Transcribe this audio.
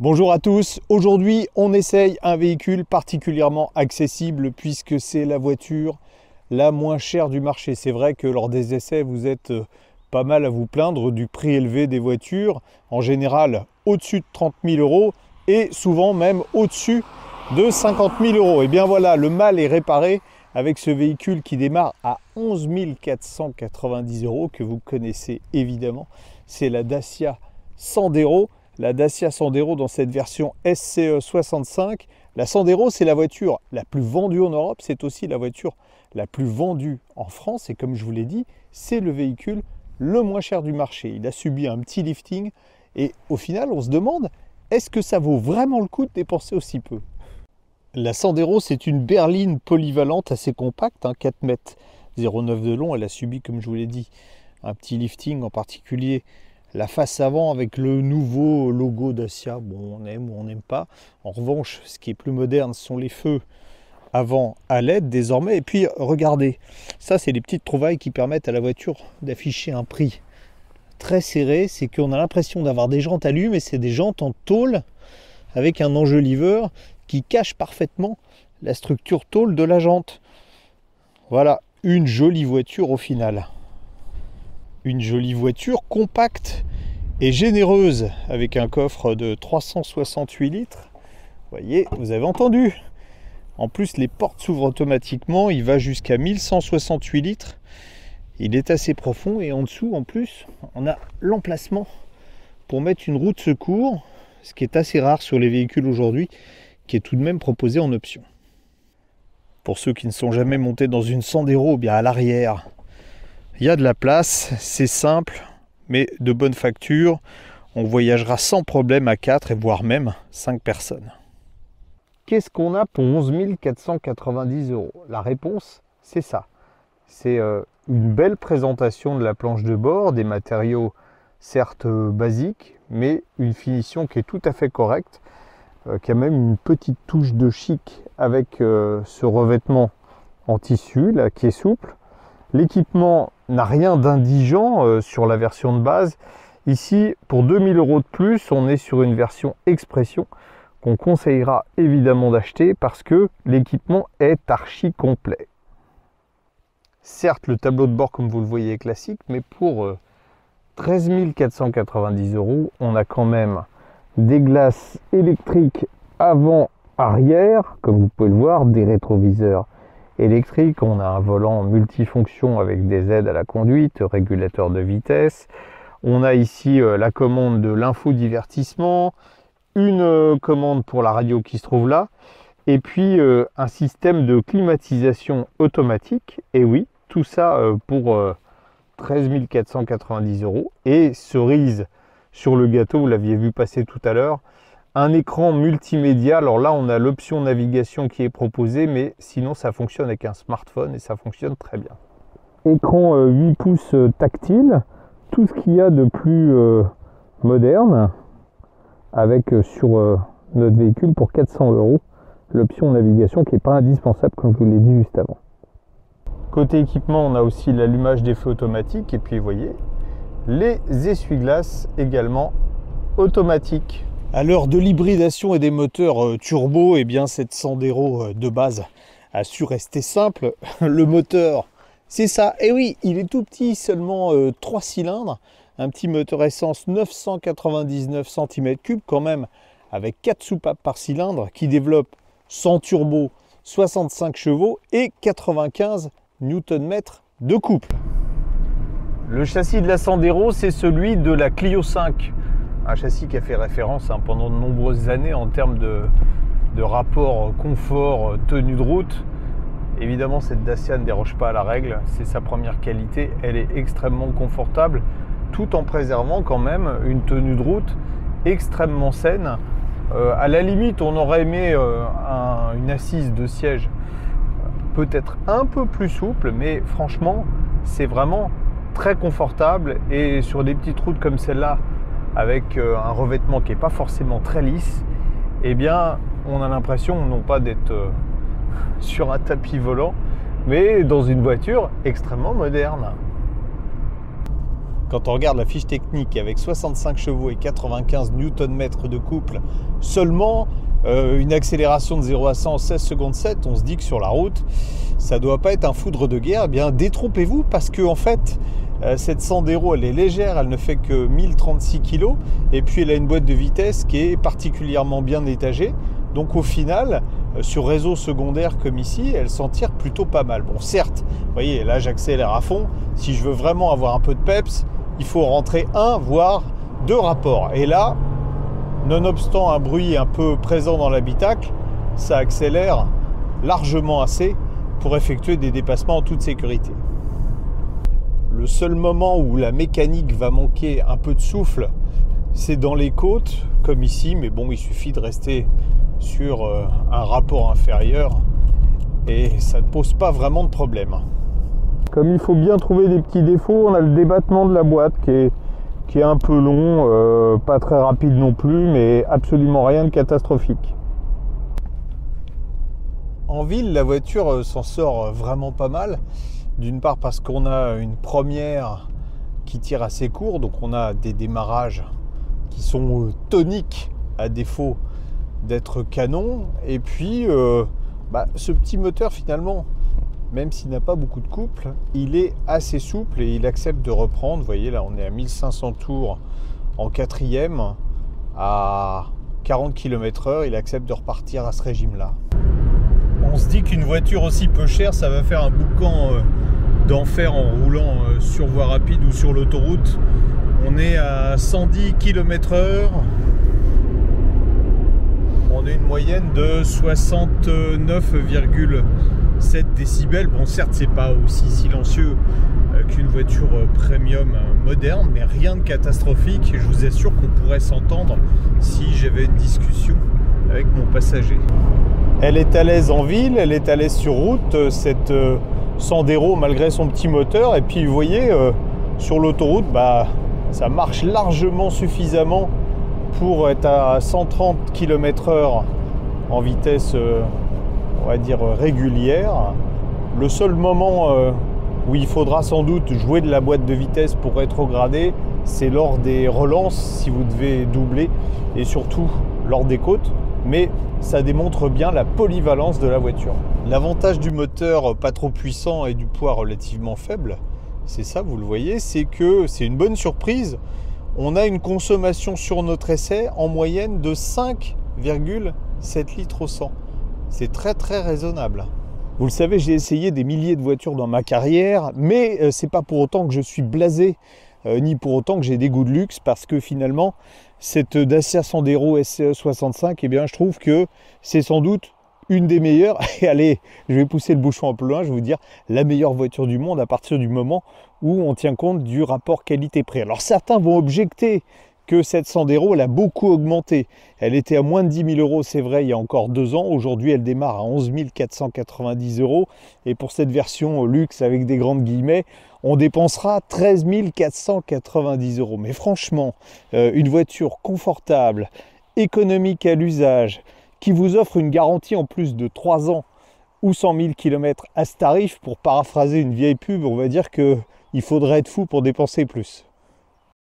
Bonjour à tous, aujourd'hui on essaye un véhicule particulièrement accessible puisque c'est la voiture la moins chère du marché. C'est vrai que lors des essais vous êtes pas mal à vous plaindre du prix élevé des voitures, en général au-dessus de 30 000 € et souvent même au-dessus de 50 000 €. Et bien voilà, le mal est réparé avec ce véhicule qui démarre à 11 490 € que vous connaissez évidemment. C'est la Dacia Sandero. La Dacia Sandero dans cette version SCE 65. La Sandero, c'est la voiture la plus vendue en Europe. C'est aussi la voiture la plus vendue en France. Et comme je vous l'ai dit, c'est le véhicule le moins cher du marché. Il a subi un petit lifting. Et au final, on se demande, est-ce que ça vaut vraiment le coup de dépenser aussi peu? La Sandero, c'est une berline polyvalente assez compacte, 4,09 m de long. Elle a subi, comme je vous l'ai dit, un petit lifting, en particulier la face avant avec le nouveau logo Dacia. Bon, on aime ou on n'aime pas. En revanche, ce qui est plus moderne sont les feux avant à LED désormais. Et puis, regardez, ça, c'est les petites trouvailles qui permettent à la voiture d'afficher un prix très serré. C'est qu'on a l'impression d'avoir des jantes à lui, mais c'est des jantes en tôle avec un enjoliveur qui cache parfaitement la structure tôle de la jante. Voilà, une jolie voiture au final. Une jolie voiture compacte et généreuse avec un coffre de 368 litres. Vous voyez, vous avez entendu. En plus, les portes s'ouvrent automatiquement. Il va jusqu'à 1168 litres. Il est assez profond et en dessous, en plus, on a l'emplacement pour mettre une roue de secours, ce qui est assez rare sur les véhicules aujourd'hui, qui est tout de même proposé en option. Pour ceux qui ne sont jamais montés dans une Sandero, bien à l'arrière, il y a de la place, c'est simple, mais de bonne facture. On voyagera sans problème à 4 et voire même 5 personnes. Qu'est-ce qu'on a pour 11 490 €? La réponse, c'est ça. C'est une belle présentation de la planche de bord, des matériaux certes basiques, mais une finition qui est tout à fait correcte, qui a même une petite touche de chic avec ce revêtement en tissu là, qui est souple. L'équipement n'a rien d'indigent sur la version de base. Ici, pour 2000 € de plus, on est sur une version Expression qu'on conseillera évidemment d'acheter parce que l'équipement est archi complet. Certes, le tableau de bord, comme vous le voyez, est classique, mais pour 13 490 €, on a quand même des glaces électriques avant-arrière, comme vous pouvez le voir, des rétroviseurs électrique, on a un volant multifonction avec des aides à la conduite, régulateur de vitesse. On a ici la commande de l'infodivertissement, une commande pour la radio qui se trouve là, et puis un système de climatisation automatique. Et oui, tout ça pour 13 490 €. Et cerise sur le gâteau, vous l'aviez vu passer tout à l'heure, un écran multimédia. Alors là, on a l'option navigation qui est proposée, mais sinon, ça fonctionne avec un smartphone et ça fonctionne très bien. Écran 8 pouces tactile, tout ce qu'il y a de plus moderne, avec sur notre véhicule pour 400 €, l'option navigation qui n'est pas indispensable, comme je vous l'ai dit juste avant. Côté équipement, on a aussi l'allumage des feux automatiques, et puis vous voyez, les essuie-glaces également automatiques. À l'heure de l'hybridation et des moteurs turbo, eh bien cette Sandero de base a su rester simple. Le moteur, c'est ça. Et oui, il est tout petit, seulement 3 cylindres. Un petit moteur essence 999 cm3 quand même, avec 4 soupapes par cylindre, qui développe sans turbo 65 chevaux et 95 Nm de couple. Le châssis de la Sandero, c'est celui de la Clio 5. Un châssis qui a fait référence pendant de nombreuses années en termes de rapport confort, tenue de route. Évidemment, cette Dacia ne déroge pas à la règle, c'est sa première qualité. Elle est extrêmement confortable, tout en préservant quand même une tenue de route extrêmement saine. À la limite, on aurait aimé une assise de siège peut-être un peu plus souple, mais franchement, c'est vraiment très confortable. Et sur des petites routes comme celle-là, avec un revêtement qui n'est pas forcément très lisse, eh bien on a l'impression non pas d'être sur un tapis volant, mais dans une voiture extrêmement moderne. Quand on regarde la fiche technique avec 65 chevaux et 95 Nm de couple, seulement une accélération de 0 à 100 en 16 secondes 7, on se dit que sur la route, ça ne doit pas être un foudre de guerre. Eh bien, détrompez-vous parce que en fait, cette Sandero, elle est légère, elle ne fait que 1036 kg et puis elle a une boîte de vitesse qui est particulièrement bien étagée. Donc au final, sur réseau secondaire comme ici, elle s'en tire plutôt pas mal. Bon, certes, vous voyez, là j'accélère à fond. Si je veux vraiment avoir un peu de peps, il faut rentrer un, voire deux rapports. Et là, nonobstant un bruit un peu présent dans l'habitacle, ça accélère largement assez pour effectuer des dépassements en toute sécurité. Le seul moment où la mécanique va manquer un peu de souffle, c'est dans les côtes, comme ici, mais bon, il suffit de rester sur un rapport inférieur et ça ne pose pas vraiment de problème. Comme il faut bien trouver des petits défauts, on a le débattement de la boîte qui est un peu long, pas très rapide non plus, mais absolument rien de catastrophique. En ville, la voiture s'en sort vraiment pas mal. D'une part parce qu'on a une première qui tire assez court, donc on a des démarrages qui sont toniques à défaut d'être canon. Et puis ce petit moteur finalement, même s'il n'a pas beaucoup de couple, il est assez souple et il accepte de reprendre. Vous voyez là, on est à 1500 tours en quatrième à 40 km/h, il accepte de repartir à ce régime là. On se dit qu'une voiture aussi peu chère, ça va faire un boucan d'enfer en roulant sur voie rapide ou sur l'autoroute. On est à 110 km/h. On a une moyenne de 69,7 décibels. Bon, certes, c'est pas aussi silencieux qu'une voiture premium moderne, mais rien de catastrophique. Je vous assure qu'on pourrait s'entendre si j'avais une discussion avec mon passager. Elle est à l'aise en ville, elle est à l'aise sur route, cette Sandero malgré son petit moteur. Et puis vous voyez, sur l'autoroute, ça marche largement suffisamment pour être à 130 km/h en vitesse, on va dire, régulière. Le seul moment où il faudra sans doute jouer de la boîte de vitesse pour rétrograder, c'est lors des relances, si vous devez doubler, et surtout lors des côtes. Mais ça démontre bien la polyvalence de la voiture. L'avantage du moteur pas trop puissant et du poids relativement faible, c'est ça, vous le voyez, c'est que c'est une bonne surprise. On a une consommation sur notre essai en moyenne de 5,7 litres au 100. C'est très très raisonnable. Vous le savez, j'ai essayé des milliers de voitures dans ma carrière, mais c'est pas pour autant que je suis blasé, ni pour autant que j'ai des goûts de luxe, parce que finalement, cette Dacia Sandero SCE 65, eh bien, je trouve que c'est sans doute une des meilleures. Et allez, je vais pousser le bouchon un peu loin, je vais vous dire la meilleure voiture du monde à partir du moment où on tient compte du rapport qualité-prix. Alors certains vont objecter que cette Sandero, elle a beaucoup augmenté. Elle était à moins de 10 000 €, c'est vrai, il y a encore 2 ans. Aujourd'hui, elle démarre à 11 490 €. Et pour cette version luxe, avec des grandes guillemets, on dépensera 13 490 €. Mais franchement, une voiture confortable, économique à l'usage, qui vous offre une garantie en plus de 3 ans ou 100 000 km à ce tarif, pour paraphraser une vieille pub, on va dire qu'il faudrait être fou pour dépenser plus.